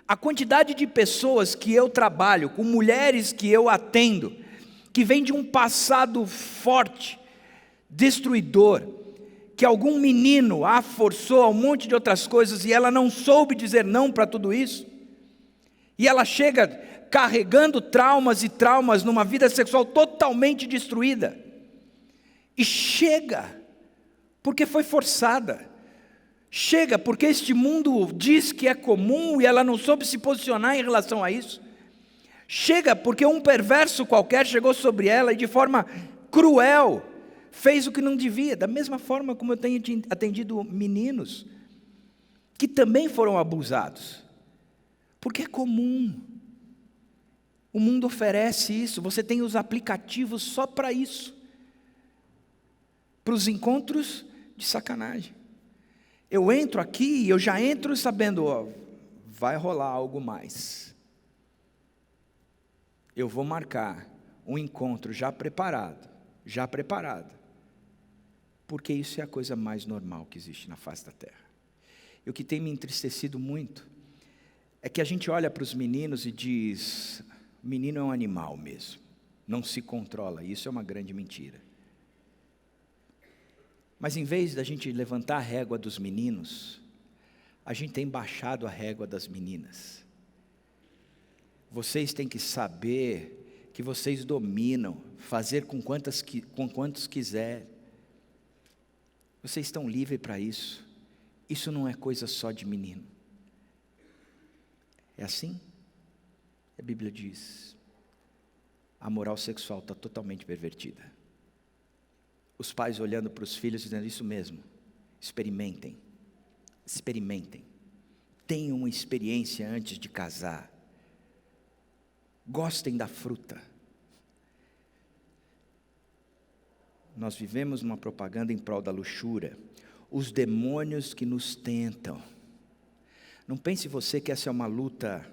A quantidade de pessoas que eu trabalho, com mulheres que eu atendo, que vem de um passado forte, destruidor, que algum menino a forçou a um monte de outras coisas e ela não soube dizer não para tudo isso, e ela chega carregando traumas e traumas numa vida sexual totalmente destruída, e chega porque foi forçada, chega porque este mundo diz que é comum e ela não soube se posicionar em relação a isso, chega porque um perverso qualquer chegou sobre ela e de forma cruel fez o que não devia. Da mesma forma como eu tenho atendido meninos que também foram abusados, porque é comum. O mundo oferece isso, você tem os aplicativos só para isso, para os encontros de sacanagem. Eu entro aqui e eu já entro sabendo, vai rolar algo mais. Eu vou marcar um encontro já preparado, porque isso é a coisa mais normal que existe na face da terra. E o que tem me entristecido muito é que a gente olha para os meninos e diz, o menino é um animal mesmo, não se controla, isso é uma grande mentira. Mas em vez da gente levantar a régua dos meninos, a gente tem baixado a régua das meninas. Vocês têm que saber que vocês dominam, fazer com quantos quiser. Vocês estão livres para isso. Isso não é coisa só de menino. É assim? A Bíblia diz, a moral sexual está totalmente pervertida. Os pais olhando para os filhos dizendo, isso mesmo, experimentem, tenham uma experiência antes de casar, gostem da fruta. Nós vivemos numa propaganda em prol da luxúria, os demônios que nos tentam. Não pense você que essa é uma luta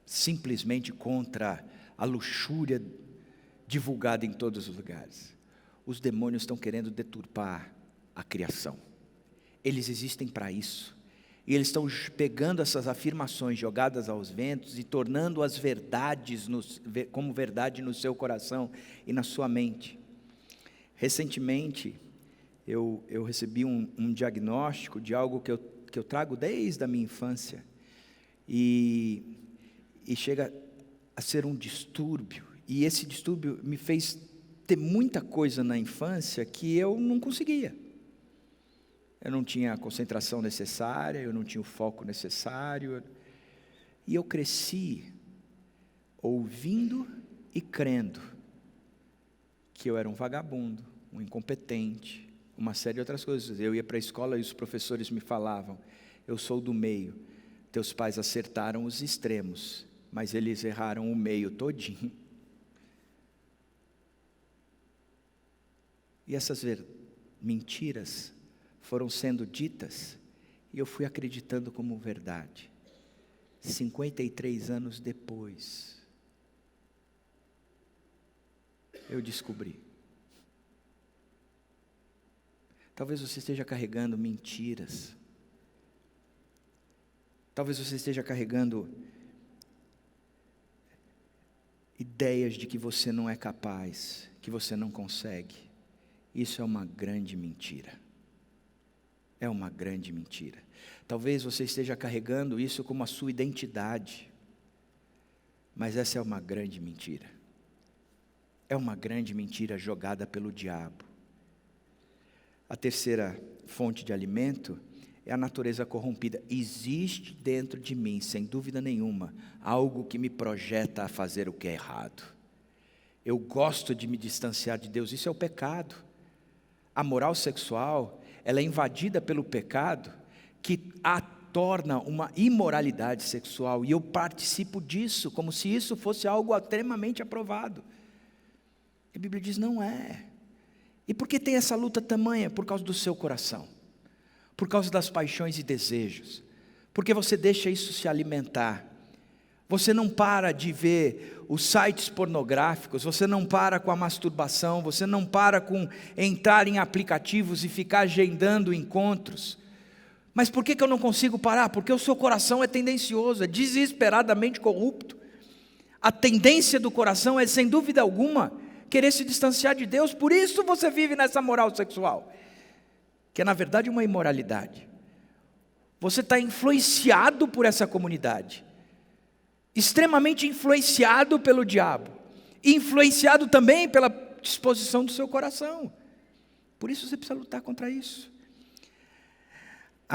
simplesmente contra a luxúria divulgada em todos os lugares. Os demônios estão querendo deturpar a criação. Eles existem para isso. E eles estão pegando essas afirmações jogadas aos ventos e tornando-as verdades como verdade no seu coração e na sua mente. Recentemente, eu recebi um diagnóstico de algo que eu trago desde a minha infância. E chega a ser um distúrbio. E esse distúrbio me fez ter muita coisa na infância que eu não conseguia. Eu não tinha a concentração necessária, eu não tinha o foco necessário. E eu cresci ouvindo e crendo que eu era um vagabundo, um incompetente, uma série de outras coisas. Eu ia para a escola e os professores me falavam, eu sou do meio, teus pais acertaram os extremos, mas eles erraram o meio todinho. E essas mentiras foram sendo ditas, e eu fui acreditando como verdade. 53 anos depois, eu descobri. Talvez você esteja carregando mentiras. Talvez você esteja carregando ideias de que você não é capaz, que você não consegue. Isso é uma grande mentira. É uma grande mentira. Talvez você esteja carregando isso como a sua identidade, mas essa é uma grande mentira. é uma grande mentira jogada pelo diabo. A terceira fonte de alimento é a natureza corrompida. Existe dentro de mim, sem dúvida nenhuma, algo que me projeta a fazer o que é errado. Eu gosto de me distanciar de Deus, isso é o pecado. A moral sexual, ela é invadida pelo pecado, que a torna uma imoralidade sexual, e eu participo disso, como se isso fosse algo extremamente aprovado. A Bíblia diz, não é. E por que tem essa luta tamanha? Por causa do seu coração, por causa das paixões e desejos, porque você deixa isso se alimentar. Você não para de ver os sites pornográficos, você não para com a masturbação, você não para com entrar em aplicativos e ficar agendando encontros. Mas por que eu não consigo parar? Porque o seu coração é tendencioso, é desesperadamente corrupto. A tendência do coração é, sem dúvida alguma, querer se distanciar de Deus. Por isso você vive nessa moral sexual, que é na verdade uma imoralidade. Você está influenciado por essa comunidade, extremamente influenciado pelo diabo, influenciado também pela disposição do seu coração. Por isso você precisa lutar contra isso.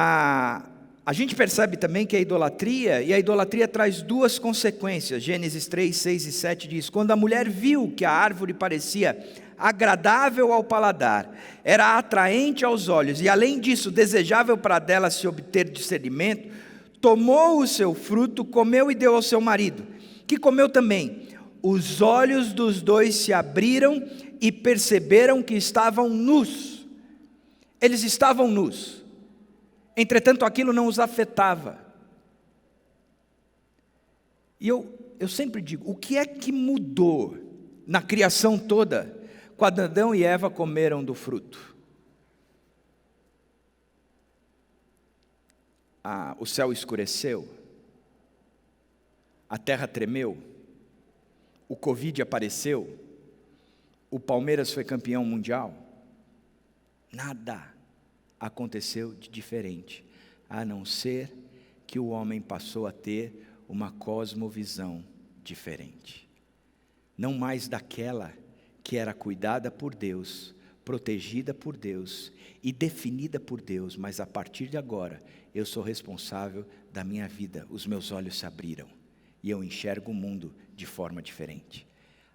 A gente percebe também que a idolatria traz duas consequências. Gênesis 3, 6 e 7 diz, quando a mulher viu que a árvore parecia agradável ao paladar, era atraente aos olhos, e além disso, desejável para dela se obter discernimento, tomou o seu fruto, comeu e deu ao seu marido, que comeu também. Os olhos dos dois se abriram e perceberam que estavam nus. Eles estavam nus. Entretanto, aquilo não os afetava. E eu sempre digo, o que é que mudou na criação toda, quando Adão e Eva comeram do fruto? O céu escureceu, a terra tremeu, o Covid apareceu, o Palmeiras foi campeão mundial. Nada aconteceu de diferente, a não ser que o homem passou a ter uma cosmovisão diferente. Não mais daquela que era cuidada por Deus, protegida por Deus e definida por Deus, mas a partir de agora, eu sou responsável da minha vida. Os meus olhos se abriram e eu enxergo o mundo de forma diferente.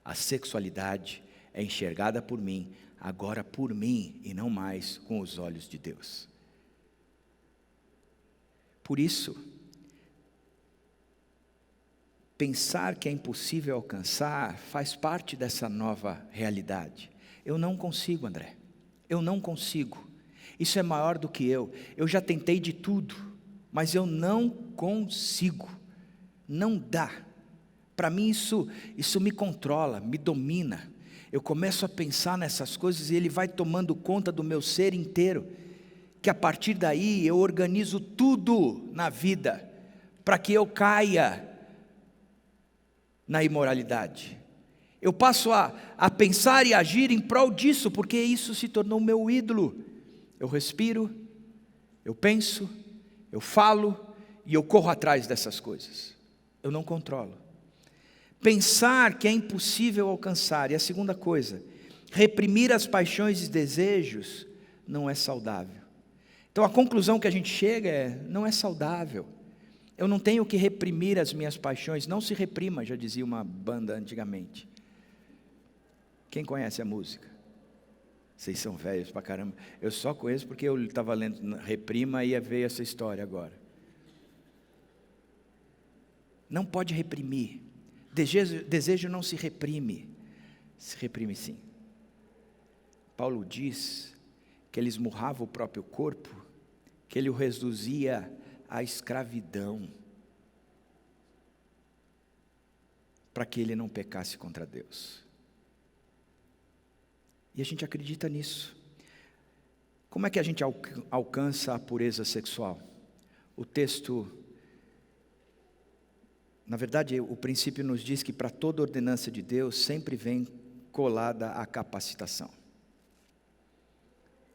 A sexualidade é enxergada por mim, agora por mim e não mais com os olhos de Deus. Por isso, pensar que é impossível alcançar faz parte dessa nova realidade. Eu não consigo, André, eu não consigo, isso é maior do que eu já tentei de tudo, mas eu não consigo, não dá. Para mim isso me controla, me domina. Eu começo a pensar nessas coisas e ele vai tomando conta do meu ser inteiro, que a partir daí eu organizo tudo na vida, para que eu caia na imoralidade. Eu passo a pensar e agir em prol disso, porque isso se tornou meu ídolo. Eu respiro, eu penso, eu falo e eu corro atrás dessas coisas. Eu não controlo. Pensar que é impossível alcançar. E a segunda coisa, reprimir as paixões e desejos não é saudável. Então a conclusão que a gente chega é, não é saudável. Eu não tenho que reprimir as minhas paixões. Não se reprima, já dizia uma banda antigamente. Quem conhece a música? Vocês são velhos pra caramba. Eu só conheço porque eu estava lendo Reprima e veio essa história agora. Não pode reprimir. Desejo não se reprime. Se reprime sim. Paulo diz que ele esmurrava o próprio corpo, que ele o reduzia à escravidão, para que ele não pecasse contra Deus. E a gente acredita nisso. Como é que a gente alcança a pureza sexual? O texto, na verdade, o princípio nos diz que para toda ordenança de Deus sempre vem colada a capacitação.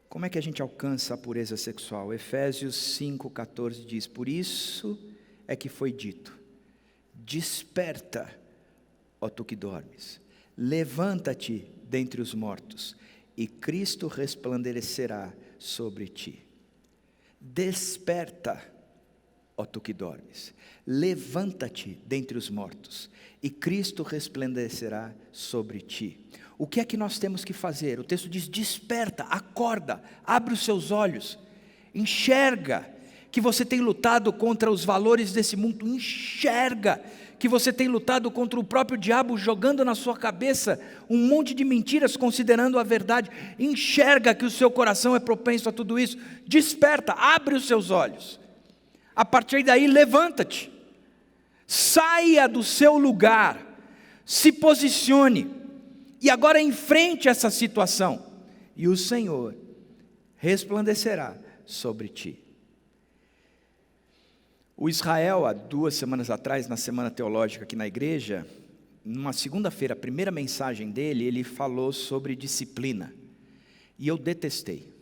Como é que a gente alcança a pureza sexual? Efésios 5,14 diz, por isso é que foi dito, desperta, ó tu que dormes, levanta-te dentre os mortos, e Cristo resplandecerá sobre ti. Desperta, ó tu que dormes, levanta-te dentre os mortos, e Cristo resplandecerá sobre ti. O que é que nós temos que fazer? O texto diz: desperta, acorda, abre os seus olhos, enxerga que você tem lutado contra os valores desse mundo, enxerga que você tem lutado contra o próprio diabo, jogando na sua cabeça um monte de mentiras, considerando a verdade. Enxerga que o seu coração é propenso a tudo isso. Desperta, abre os seus olhos. A partir daí, levanta-te, saia do seu lugar, se posicione, e agora enfrente essa situação, e o Senhor resplandecerá sobre ti. O Israel, há 2 semanas atrás, na Semana Teológica aqui na igreja, numa segunda-feira, a primeira mensagem dele, ele falou sobre disciplina. E eu detestei.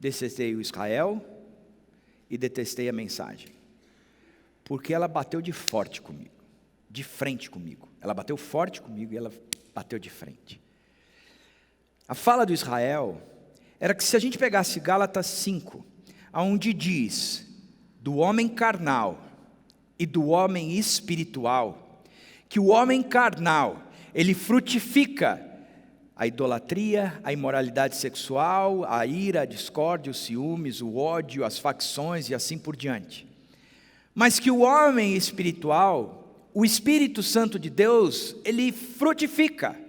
Detestei o Israel e detestei a mensagem. Porque ela bateu de forte comigo, de frente comigo. Ela bateu forte comigo e ela bateu de frente. A fala do Israel era que se a gente pegasse Gálatas 5, onde diz do homem carnal e do homem espiritual, que o homem carnal, ele frutifica a idolatria, a imoralidade sexual, a ira, a discórdia, os ciúmes, o ódio, as facções e assim por diante. Mas que o homem espiritual, o Espírito Santo de Deus, ele frutifica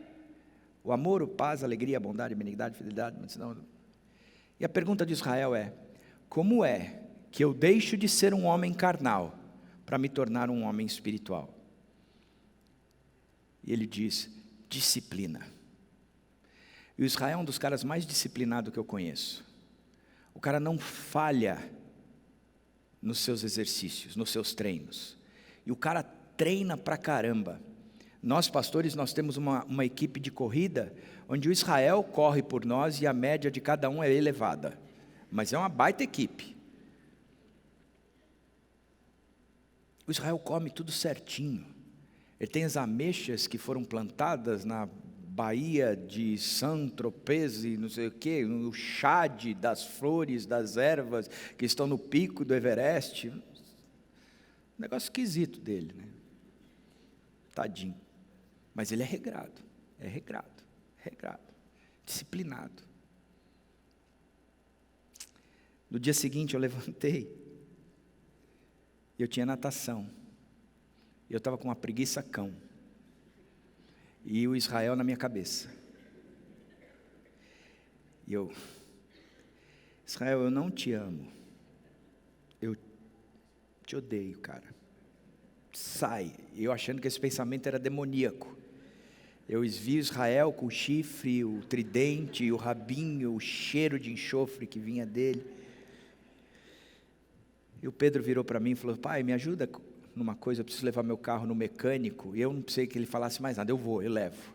o amor, o paz, a alegria, a bondade, a benignidade, a fidelidade, mansidão. E a pergunta de Israel é: como é que eu deixo de ser um homem carnal para me tornar um homem espiritual? E ele diz: disciplina. E o Israel é um dos caras mais disciplinados que eu conheço. O cara não falha nos seus exercícios, nos seus treinos. E o cara treina pra caramba. Nós pastores, nós temos uma equipe de corrida, onde o Israel corre por nós e a média de cada um é elevada. Mas é uma baita equipe. O Israel come tudo certinho. Ele tem as ameixas que foram plantadas na Baía de Saint-Tropez e não sei o quê, no Chade das flores, das ervas que estão no pico do Everest. Um negócio esquisito dele, né? Tadinho. Mas ele é regrado, disciplinado. No dia seguinte eu levantei, e eu tinha natação, e eu estava com uma preguiça cão, e o Israel na minha cabeça, e eu: Israel, eu não te amo, eu te odeio, cara, sai. Eu achando que esse pensamento era demoníaco. Eu vi Israel com o chifre, o tridente, o rabinho, o cheiro de enxofre que vinha dele. E o Pedro virou para mim e falou: pai, me ajuda numa coisa, eu preciso levar meu carro no mecânico. E eu não precisei que ele falasse mais nada, eu levo.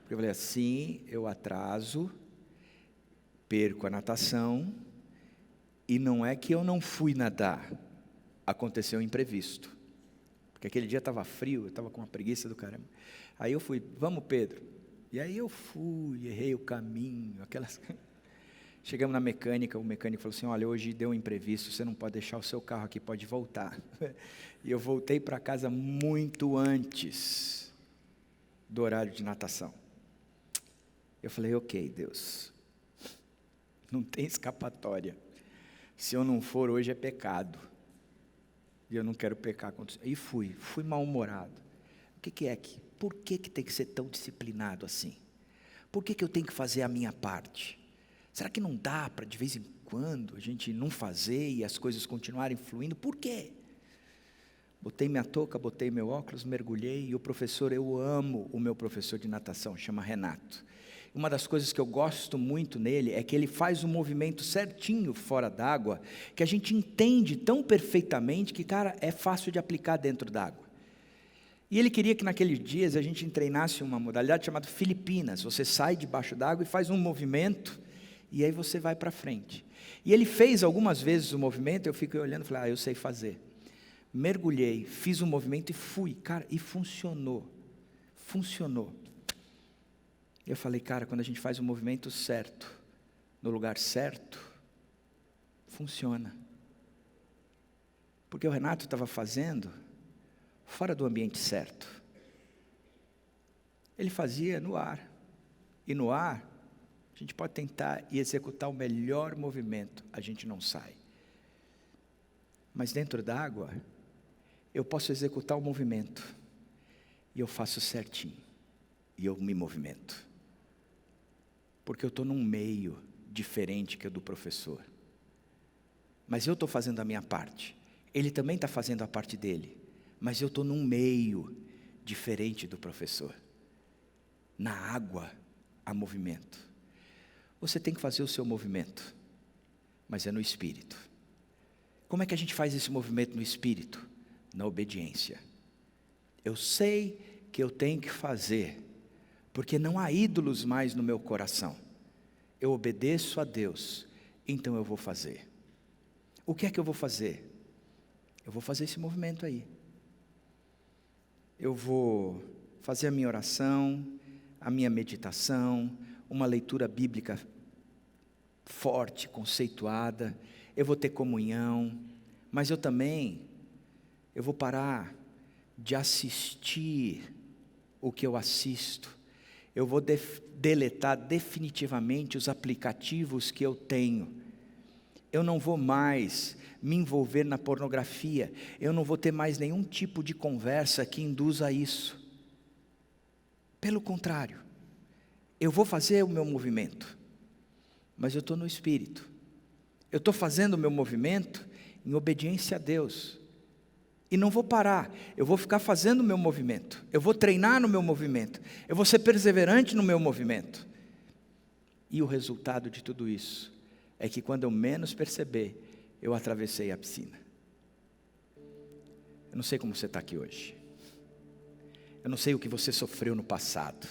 Porque eu falei assim: eu atraso, perco a natação, e não é que eu não fui nadar, aconteceu um imprevisto. Porque aquele dia estava frio, eu estava com uma preguiça do caramba. Aí eu fui: vamos, Pedro. E aí eu fui, errei o caminho, aquelas... Chegamos na mecânica, o mecânico falou assim: olha, hoje deu um imprevisto, você não pode deixar o seu carro aqui, pode voltar. E eu voltei para casa muito antes do horário de natação. Eu falei: ok, Deus, não tem escapatória. Se eu não for hoje é pecado. E eu não quero pecar contra isso. E fui mal-humorado. O que é que? Por que tem que ser tão disciplinado assim? Por que eu tenho que fazer a minha parte? Será que não dá para de vez em quando a gente não fazer e as coisas continuarem fluindo? Por quê? Botei minha touca, botei meu óculos, mergulhei, e o professor, eu amo o meu professor de natação, chama Renato. Uma das coisas que eu gosto muito nele é que ele faz um movimento certinho fora d'água, que a gente entende tão perfeitamente que, cara, é fácil de aplicar dentro d'água. E ele queria que naqueles dias a gente treinasse uma modalidade chamada Filipinas. Você sai debaixo d'água e faz um movimento, e aí você vai para frente. E ele fez algumas vezes o movimento, eu fiquei olhando e falei: eu sei fazer. Mergulhei, fiz o movimento e fui, cara, e funcionou. E eu falei, cara, quando a gente faz o movimento certo, no lugar certo, funciona. Porque o Renato estava fazendo fora do ambiente certo. Ele fazia no ar. E no ar, a gente pode tentar e executar o melhor movimento, a gente não sai. Mas dentro d'água, eu posso executar o movimento. E eu faço certinho. E eu me movimento. Porque eu estou num meio diferente que o do professor. Mas eu estou fazendo a minha parte. Ele também está fazendo a parte dele. Mas eu estou num meio diferente do professor. Na água há movimento. Você tem que fazer o seu movimento. Mas é no Espírito. Como é que a gente faz esse movimento no Espírito? Na obediência. Eu sei que eu tenho que fazer. Porque não há ídolos mais no meu coração. Eu obedeço a Deus, então eu vou fazer. O que é que eu vou fazer? Eu vou fazer esse movimento aí. Eu vou fazer a minha oração, a minha meditação, uma leitura bíblica forte, conceituada. Eu vou ter comunhão, mas eu vou parar de assistir o que eu assisto. Eu vou deletar definitivamente os aplicativos que eu tenho. Eu não vou mais me envolver na pornografia. Eu não vou ter mais nenhum tipo de conversa que induza a isso. Pelo contrário, eu vou fazer o meu movimento, mas eu estou no Espírito. Eu estou fazendo o meu movimento em obediência a Deus. E não vou parar, eu vou ficar fazendo o meu movimento. Eu vou treinar no meu movimento. Eu vou ser perseverante no meu movimento. E o resultado de tudo isso é que quando eu menos perceber, eu atravessei a piscina. Eu não sei como você está aqui hoje. Eu não sei o que você sofreu no passado.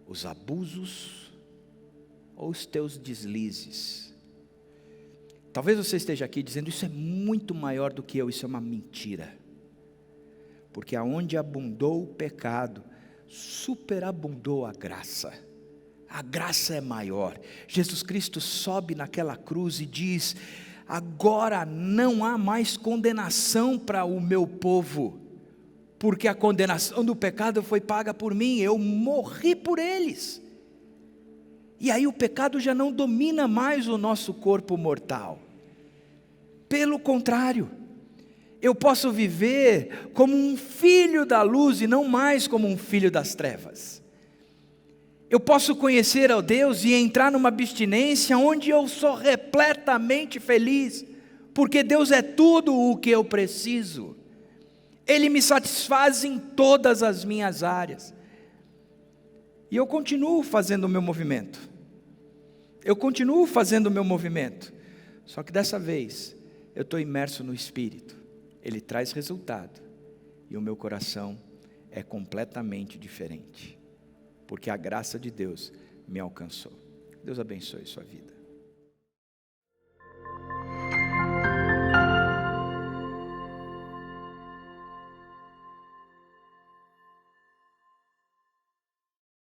Os abusos ou os teus deslizes. Talvez você esteja aqui dizendo, isso é muito maior do que eu, isso é uma mentira. Porque aonde abundou o pecado, superabundou a graça. A graça é maior. Jesus Cristo sobe naquela cruz e diz, agora não há mais condenação para o meu povo. Porque a condenação do pecado foi paga por mim, eu morri por eles. E aí o pecado já não domina mais o nosso corpo mortal. Pelo contrário, eu posso viver como um filho da luz e não mais como um filho das trevas. Eu posso conhecer a Deus e entrar numa abstinência onde eu sou repletamente feliz, porque Deus é tudo o que eu preciso. Ele me satisfaz em todas as minhas áreas. E eu continuo fazendo o meu movimento. Só que dessa vez, eu estou imerso no Espírito. Ele traz resultado. E o meu coração é completamente diferente. Porque a graça de Deus me alcançou. Deus abençoe sua vida.